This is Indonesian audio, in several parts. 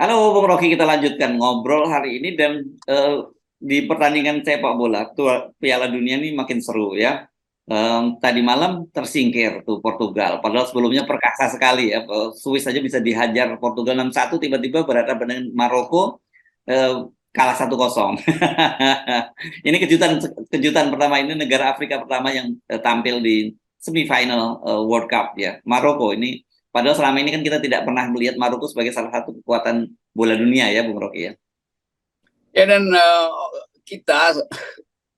Halo Bung Rocky, kita lanjutkan ngobrol hari ini dan di pertandingan sepak bola Piala Dunia ini makin seru ya. Tadi malam tersingkir tuh Portugal, padahal sebelumnya perkasa sekali ya. Swiss saja bisa dihajar Portugal 6-1, tiba-tiba berhadapan dengan Maroko, kalah 1-0. Ini kejutan kejutan pertama, ini negara Afrika pertama yang tampil di semifinal World Cup ya. Maroko ini. Padahal selama ini kan kita tidak pernah melihat Maroko sebagai salah satu kekuatan bola dunia ya, Bung Rocky ya. Ya dan kita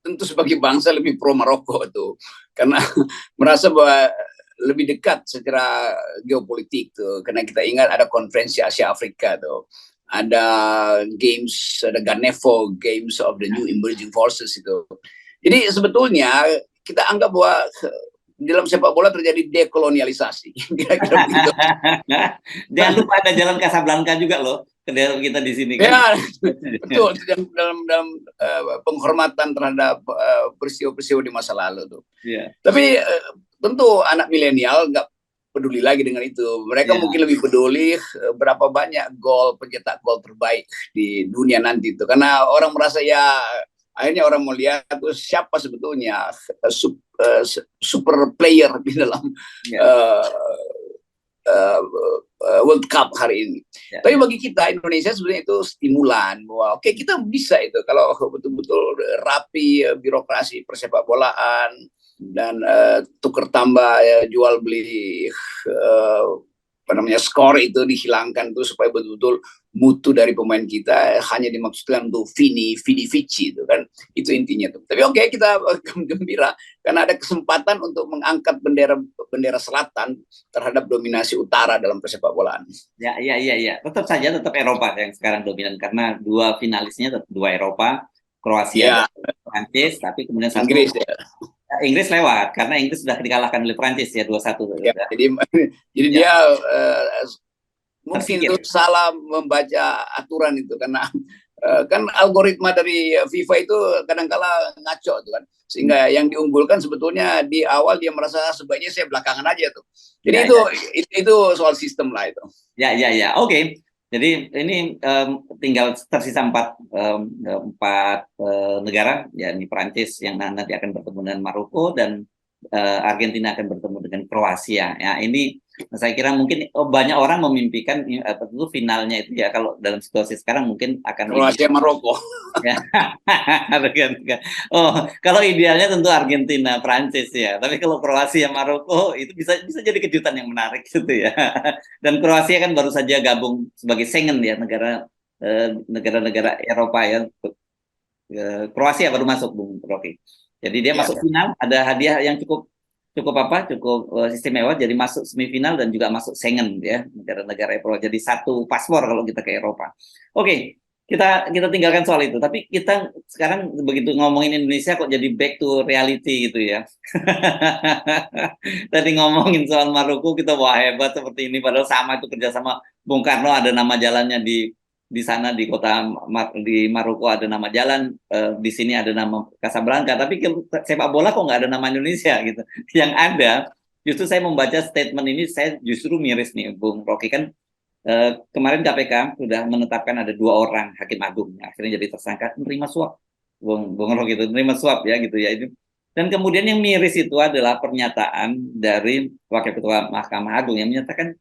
tentu sebagai bangsa lebih pro Maroko tuh, karena merasa bahwa lebih dekat secara geopolitik tuh, karena kita ingat ada konferensi Asia Afrika tuh, ada games, ada Ganevo Games of the New Emerging Forces itu. Jadi sebetulnya kita anggap bahwa di dalam sepak bola terjadi dekolonialisasi, kira-kira begitu. Jangan lupa ada Jalan Casablanca juga loh, kedai kita di sini kan. Ya, betul, dalam penghormatan terhadap peristiwa-peristiwa di masa lalu tuh. Yeah. Tapi tentu anak milenial nggak peduli lagi dengan itu. Mereka mungkin lebih peduli berapa banyak pencetak gol terbaik di dunia nanti itu. Karena orang merasa ya akhirnya orang mau lihat tuh siapa sebetulnya super player di dalam World Cup hari ini. Tapi bagi kita Indonesia sebenarnya itu stimulan bahwa oke, kita bisa itu kalau betul-betul rapi birokrasi persepak bolaan dan tukar tambah jual beli skor itu dihilangkan tuh supaya betul-betul mutu dari pemain kita hanya dimaksudkan untuk Vini Vici itu kan, itu intinya tuh. Tapi oke, kita gembira karena ada kesempatan untuk mengangkat bendera selatan terhadap dominasi utara dalam persepak bolaan. Ya. Tetap Eropa yang sekarang dominan karena dua finalisnya tetap dua Eropa, Kroasia dan Prancis, tapi kemudian satu Inggris lewat karena Inggris sudah dikalahkan oleh Prancis ya 2-1. Ya, jadi dia mungkin itu salah membaca aturan itu karena kan algoritma dari FIFA itu kadang-kala ngaco tuh kan, sehingga yang diunggulkan sebetulnya di awal dia merasa sebaiknya saya belakangan aja tuh. Jadi itu soal sistem lah itu. Ya. Oke. Jadi ini tinggal tersisa empat negara, ya ini Prancis yang nanti akan bertemu dengan Maroko dan Argentina akan bertemu dengan Kroasia. Ya ini saya kira mungkin banyak orang memimpikan tentu finalnya itu ya, kalau dalam situasi sekarang mungkin akan Kroasia Maroko. Ya. Kalau idealnya tentu Argentina Prancis ya, tapi kalau Kroasia Maroko itu bisa jadi kejutan yang menarik gitu ya. Dan Kroasia kan baru saja gabung sebagai Schengen ya, negara-negara Eropa ya. Kroasia baru masuk, Bung Rocky. Jadi dia masuk final, ada hadiah yang cukup istimewa, jadi masuk semifinal dan juga masuk Schengen ya, negara-negara Eropa. Jadi satu paspor kalau kita ke Eropa. Oke, kita tinggalkan soal itu. Tapi kita sekarang begitu ngomongin Indonesia kok jadi back to reality gitu ya. Tadi ngomongin soal Maroko, kita wah hebat seperti ini, padahal sama itu kerjasama Bung Karno, ada nama jalannya di sana, di kota di Maroko ada nama jalan, di sini ada nama Casablanca, tapi sepak bola kok nggak ada nama Indonesia gitu. Yang ada justru saya membaca statement ini, saya justru miris nih Bung Rocky, kan kemarin KPK sudah menetapkan ada 2 orang hakim agung akhirnya jadi tersangka menerima suap, Bung Rocky, itu menerima suap ya gitu ya itu. Dan kemudian yang miris itu adalah pernyataan dari Wakil Ketua Mahkamah Agung yang menyatakan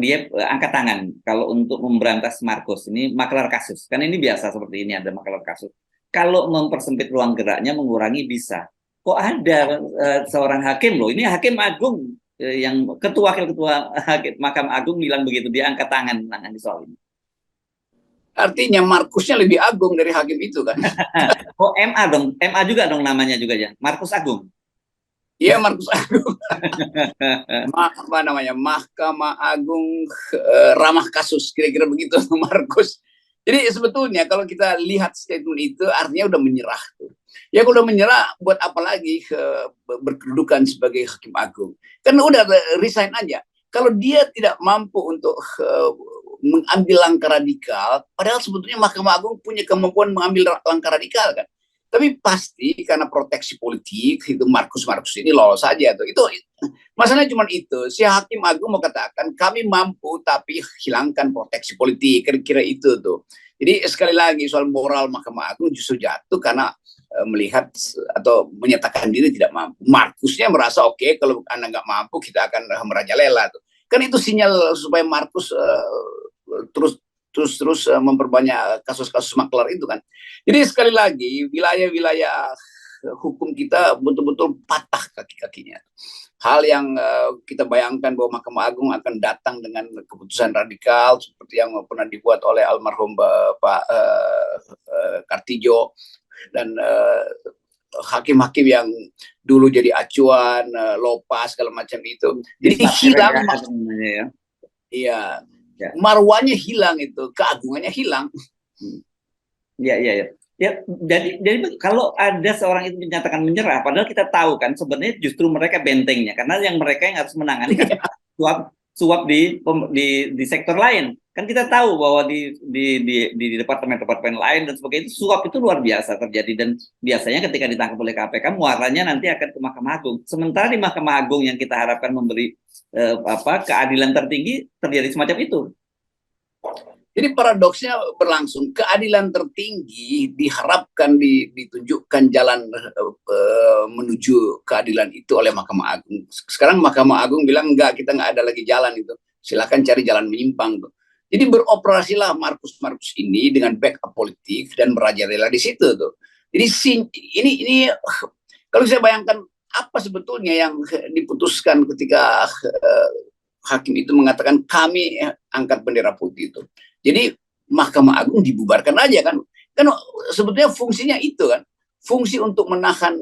dia angkat tangan kalau untuk memberantas Marcos ini maklar kasus. Kan ini biasa seperti ini, ada maklar kasus. Kalau mempersempit ruang geraknya, mengurangi bisa. Kok ada seorang hakim loh, ini hakim agung yang wakil ketua Mahkamah Agung bilang begitu, dia angkat tangan di soal ini. Artinya Markusnya lebih agung dari hakim itu kan. Oh, MA dong, MA juga dong namanya juga ya, Markus Agung. Iya, Markus Agung. Apa namanya, Mahkamah Agung ramah kasus, kira-kira begitu Markus. Jadi sebetulnya kalau kita lihat statement itu artinya udah menyerah tuh. Ya kalau udah menyerah, buat apa lagi berkedudukan sebagai hakim agung? Kan udah resign aja. Kalau dia tidak mampu untuk mengambil langkah radikal, padahal sebetulnya Mahkamah Agung punya kemampuan mengambil langkah radikal kan. Tapi pasti karena proteksi politik itu Markus ini lolos saja tuh. Itu masalahnya cuma itu. Si Hakim Agung mau katakan kami mampu tapi hilangkan proteksi politik, kira-kira itu tuh. Jadi sekali lagi soal moral Mahkamah Agung justru jatuh karena melihat atau menyatakan diri tidak mampu. Markusnya merasa oke, kalau Anda nggak mampu kita akan merajalela tuh. Kan itu sinyal supaya Markus terus memperbanyak kasus-kasus maklar itu kan. Jadi sekali lagi wilayah-wilayah hukum kita betul-betul patah kaki-kakinya. Hal yang kita bayangkan bahwa Mahkamah Agung akan datang dengan keputusan radikal seperti yang pernah dibuat oleh almarhum Pak Kartijo dan hakim-hakim yang dulu jadi acuan, lopas segala macam itu. Jadi hilang, ya. Iya. Ya. Marwahnya hilang itu, keagungannya hilang. Iya. Ya, jadi kalau ada seorang itu dinyatakan menyerah, padahal kita tahu kan sebenarnya justru mereka bentengnya, karena yang mereka yang harus menangani kan suap di sektor lain. Kan kita tahu bahwa di departemen-departemen lain dan sebagainya itu suap itu luar biasa terjadi, dan biasanya ketika ditangkap oleh KPK muaranya nanti akan ke Mahkamah Agung. Sementara di Mahkamah Agung yang kita harapkan memberi keadilan tertinggi terjadi semacam itu. Jadi paradoksnya berlangsung, keadilan tertinggi diharapkan ditunjukkan jalan menuju keadilan itu oleh Mahkamah Agung. Sekarang Mahkamah Agung bilang enggak, kita nggak ada lagi jalan itu. Silakan cari jalan menyimpang tuh. Jadi beroperasilah Markus ini dengan backup politik dan merajalela di situ tuh. Jadi ini kalau saya bayangkan apa sebetulnya yang diputuskan ketika hakim itu mengatakan kami angkat bendera putih itu. Jadi Mahkamah Agung dibubarkan aja kan sebetulnya fungsinya itu kan, fungsi untuk menahan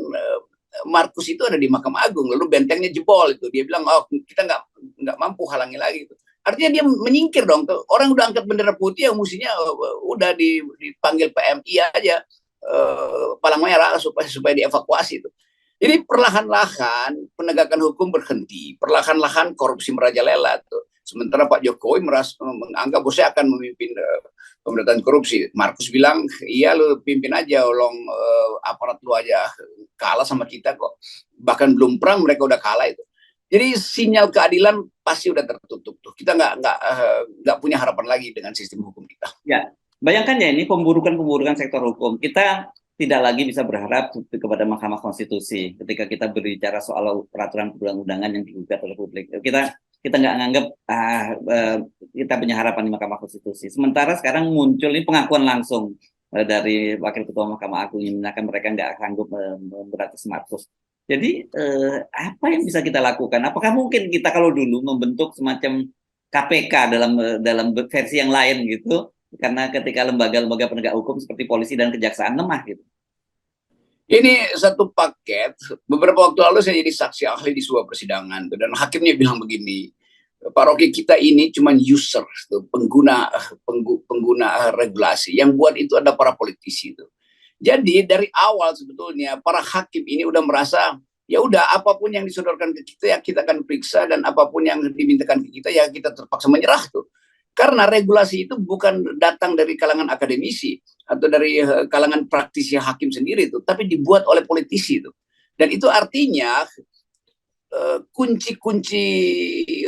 Markus itu ada di Mahkamah Agung, lalu bentengnya jebol itu, dia bilang oh kita nggak mampu halangi lagi itu. Artinya dia menyingkir dong tuh. Orang udah angkat bendera putih yang mestinya udah dipanggil PMI aja palang merah supaya dievakuasi itu. Jadi perlahan-lahan penegakan hukum berhenti, perlahan-lahan korupsi merajalela tuh. Sementara Pak Jokowi menganggap bahwa saya akan memimpin pemberantasan korupsi. Markus bilang, iya lu pimpin aja, aparat lu aja kalah sama kita kok. Bahkan belum perang mereka udah kalah itu. Jadi sinyal keadilan pasti udah tertutup tuh. Kita nggak punya harapan lagi dengan sistem hukum kita. Ya, bayangkan ya ini pemburukan sektor hukum. Kita tidak lagi bisa berharap kepada Mahkamah Konstitusi ketika kita berbicara soal peraturan perundang-undangan yang digugat oleh publik. Kita nggak nganggap kita punya harapan di Mahkamah Konstitusi. Sementara sekarang muncul ini pengakuan langsung dari Wakil Ketua Mahkamah Agung yang menyatakan mereka nggak sanggup memberantas Markus. Jadi apa yang bisa kita lakukan? Apakah mungkin kita kalau dulu membentuk semacam KPK dalam versi yang lain gitu? Karena ketika lembaga-lembaga penegak hukum seperti polisi dan kejaksaan lemah gitu. Ini satu paket. Beberapa waktu lalu saya jadi saksi ahli di sebuah persidangan dan hakimnya bilang begini, Pak Rocky, kita ini cuma user, pengguna regulasi. Yang buat itu ada para politisi itu. Jadi dari awal sebetulnya para hakim ini udah merasa ya udah apapun yang disodorkan ke kita ya kita akan periksa, dan apapun yang dimintakan ke kita ya kita terpaksa menyerah tuh. Karena regulasi itu bukan datang dari kalangan akademisi atau dari kalangan praktisi hakim sendiri itu, tapi dibuat oleh politisi itu. Dan itu artinya kunci-kunci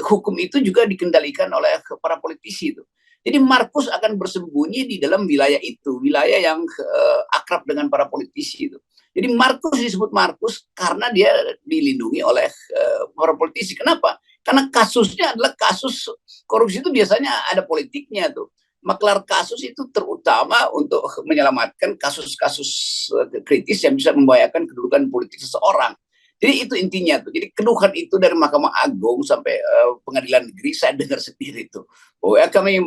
hukum itu juga dikendalikan oleh para politisi itu. Jadi Markus akan bersembunyi di dalam wilayah itu, wilayah yang akrab dengan para politisi itu. Jadi Markus disebut Markus karena dia dilindungi oleh para politisi. Kenapa? Karena kasusnya adalah kasus korupsi itu biasanya ada politiknya tuh. Maklar kasus itu terutama untuk menyelamatkan kasus-kasus kritis yang bisa membahayakan kedudukan politik seseorang. Jadi itu intinya tuh. Jadi keluhan itu dari Mahkamah Agung sampai Pengadilan Negeri saya dengar sendiri tuh. Oh ya kami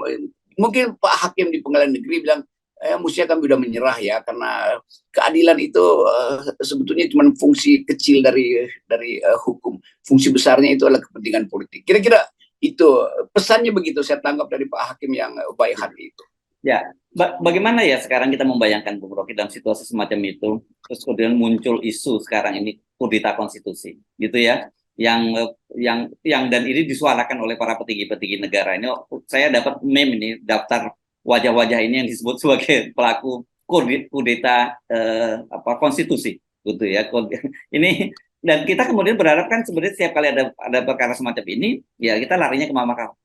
mungkin Pak Hakim di Pengadilan Negeri bilang mestinya kami sudah menyerah ya karena keadilan itu sebetulnya cuma fungsi kecil dari hukum. Fungsi besarnya itu adalah kepentingan politik. Kira-kira itu pesannya begitu saya tangkap dari Pak Hakim yang baik hati itu. Ya, bagaimana ya sekarang kita membayangkan Bung Rocky dalam situasi semacam itu, terus kemudian muncul isu sekarang ini kudeta konstitusi, gitu ya, yang dan ini disuarakan oleh para petinggi-petinggi negara. Ini saya dapat meme ini, daftar wajah-wajah ini yang disebut sebagai pelaku kudeta konstitusi gitu ya. Ini dan kita kemudian berharap kan sebenarnya setiap kali ada perkara semacam ini ya kita larinya ke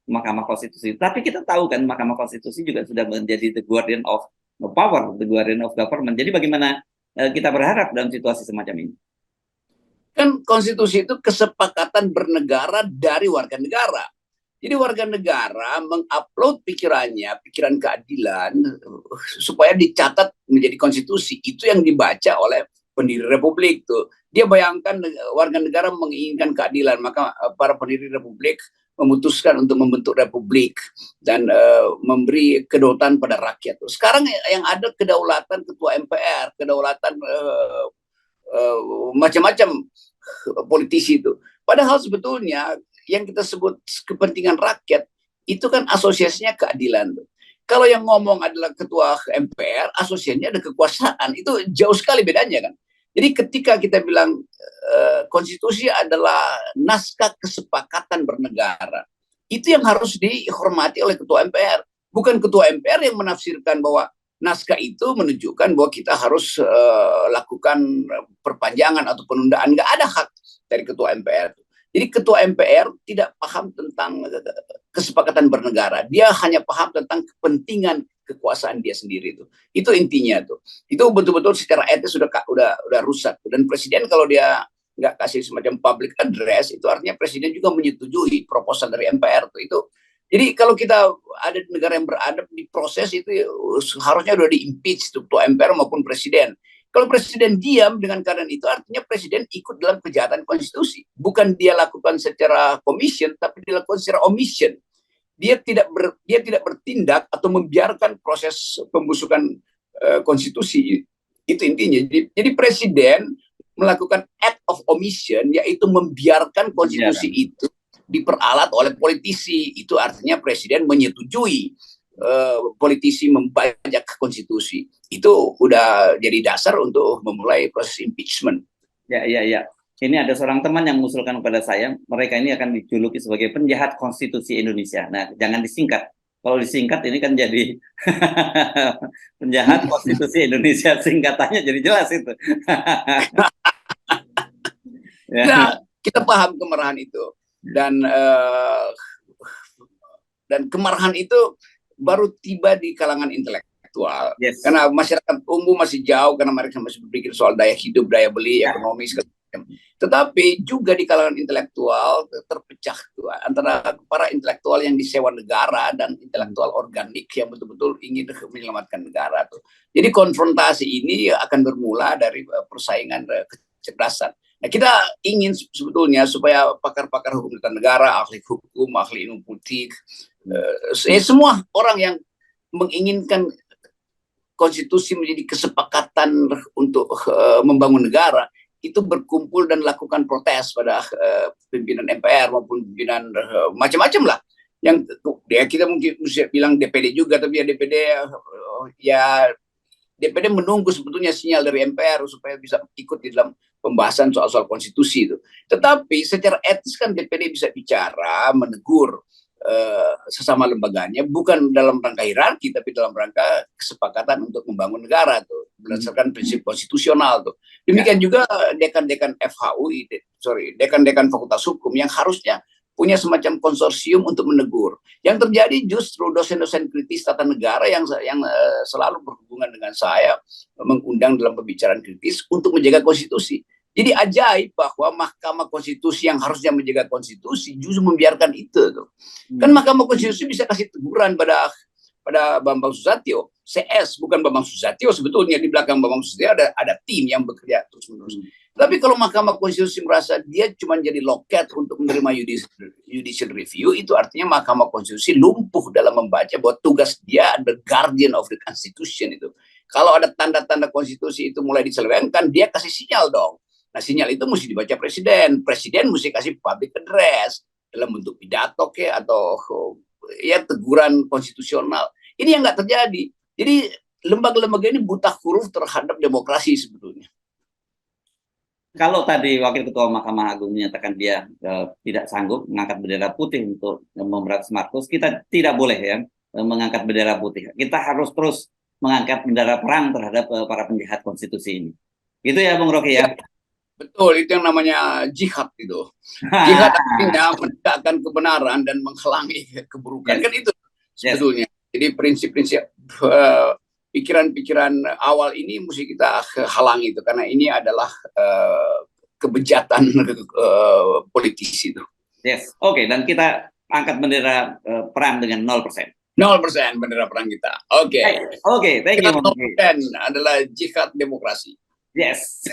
Mahkamah Konstitusi. Tapi kita tahu kan Mahkamah Konstitusi juga sudah menjadi the guardian of power, the guardian of government. Jadi bagaimana kita berharap dalam situasi semacam ini? Kan konstitusi itu kesepakatan bernegara dari warga negara. Jadi warga negara mengupload pikirannya, pikiran keadilan, supaya dicatat menjadi konstitusi. Itu yang dibaca oleh pendiri republik tuh. Dia bayangkan warga negara menginginkan keadilan, maka para pendiri republik memutuskan untuk membentuk republik dan memberi kedaulatan pada rakyat. Sekarang yang ada kedaulatan ketua MPR, kedaulatan macam-macam politisi itu. Padahal sebetulnya yang kita sebut kepentingan rakyat itu kan asosiasinya keadilan. Kalau yang ngomong adalah ketua MPR, asosiasinya ada kekuasaan. Itu jauh sekali bedanya kan. Jadi ketika kita bilang konstitusi adalah naskah kesepakatan bernegara, itu yang harus dihormati oleh ketua MPR. Bukan ketua MPR yang menafsirkan bahwa naskah itu menunjukkan bahwa kita harus lakukan perpanjangan atau penundaan. Nggak ada hak dari ketua MPR. Jadi ketua MPR tidak paham tentang kesepakatan bernegara. Dia hanya paham tentang kepentingan kekuasaan dia sendiri itu. Itu intinya tuh. Itu betul-betul secara etis sudah rusak. Dan presiden kalau dia nggak kasih semacam public address, itu artinya presiden juga menyetujui proposal dari MPR tuh. Itu. Jadi kalau kita ada negara yang beradab di proses itu harusnya udah di-impeach ketua MPR maupun presiden. Kalau presiden diam dengan keadaan itu, artinya presiden ikut dalam kejahatan konstitusi. Bukan dia lakukan secara commission, tapi dilakukan secara omission. Dia tidak bertindak atau membiarkan proses pembusukan konstitusi. Itu intinya. Jadi presiden melakukan act of omission, yaitu membiarkan konstitusi itu diperalat oleh politisi. Itu artinya presiden menyetujui politisi membajak konstitusi. Itu udah jadi dasar untuk memulai proses impeachment. Ya. Ini ada seorang teman yang mengusulkan kepada saya, mereka ini akan dijuluki sebagai penjahat konstitusi Indonesia. Nah, jangan disingkat. Kalau disingkat ini kan jadi penjahat konstitusi Indonesia, singkatannya jadi jelas itu. Ya, kita paham kemarahan itu. Dan kemarahan itu baru tiba di kalangan intelektual. Yes. Karena masyarakat umum masih jauh, karena mereka masih berpikir soal daya hidup, daya beli, ekonomi, segala macam. Tetapi juga di kalangan intelektual terpecah tuh, antara para intelektual yang disewa negara dan intelektual organik yang betul-betul ingin menyelamatkan negara tuh. Jadi konfrontasi ini akan bermula dari persaingan kecerdasan. Nah, kita ingin sebetulnya supaya pakar-pakar hukum tata negara, ahli hukum, ahli ilmu politik, semua orang yang menginginkan konstitusi menjadi kesepakatan untuk membangun negara, itu berkumpul dan lakukan protes pada pimpinan MPR maupun pimpinan macam-macam lah. Yang ya kita mungkin bisa bilang DPD juga, tapi ya DPD menunggu sebetulnya sinyal dari MPR supaya bisa ikut di dalam pembahasan soal-soal konstitusi itu. Tetapi secara etis kan DPD bisa bicara, menegur sesama lembaganya, bukan dalam rangka hierarki, tapi dalam rangka kesepakatan untuk membangun negara tuh, berdasarkan prinsip konstitusional tuh. Demikian juga dekan-dekan FHUI, dekan-dekan Fakultas Hukum yang harusnya punya semacam konsorsium untuk menegur. Yang terjadi justru dosen-dosen kritis tata negara yang selalu berhubungan dengan saya, mengundang dalam pembicaraan kritis untuk menjaga konstitusi. Jadi ajaib bahwa Mahkamah Konstitusi yang harusnya menjaga konstitusi justru membiarkan itu tuh. Kan Mahkamah Konstitusi bisa kasih teguran pada Bambang Susatyo, CS, bukan Bambang Susatyo sebetulnya. Di belakang Bambang Susatyo ada tim yang bekerja terus-menerus. Tapi kalau Mahkamah Konstitusi merasa dia cuma jadi loket untuk menerima judicial review, itu artinya Mahkamah Konstitusi lumpuh dalam membaca bahwa tugas dia the guardian of the constitution itu. Kalau ada tanda-tanda konstitusi itu mulai diselewengkan, dia kasih sinyal dong. Nah, sinyal itu mesti dibaca presiden. Presiden mesti kasih public address dalam bentuk pidato atau ya teguran konstitusional. Ini yang nggak terjadi. Jadi lembaga-lembaga ini buta huruf terhadap demokrasi sebetulnya. Kalau tadi Wakil Ketua Mahkamah Agung menyatakan dia tidak sanggup mengangkat bendera putih untuk memberantas Markus, kita tidak boleh ya mengangkat bendera putih. Kita harus terus mengangkat bendera perang terhadap para penjahat konstitusi ini. Gitu ya Bung Rocky ya. Betul, itu yang namanya jihad itu. Jihad artinya menegakkan kebenaran dan menghalangi keburukan. Yes. Kan itu sebetulnya. Jadi prinsip-prinsip pikiran-pikiran awal ini mesti kita halangi itu, karena ini adalah kebejatan politisi itu. Yes, oke, dan kita angkat bendera perang dengan 0%. 0% bendera perang kita. Oke. Oke, thank you. 0% adalah jihad demokrasi. Yes.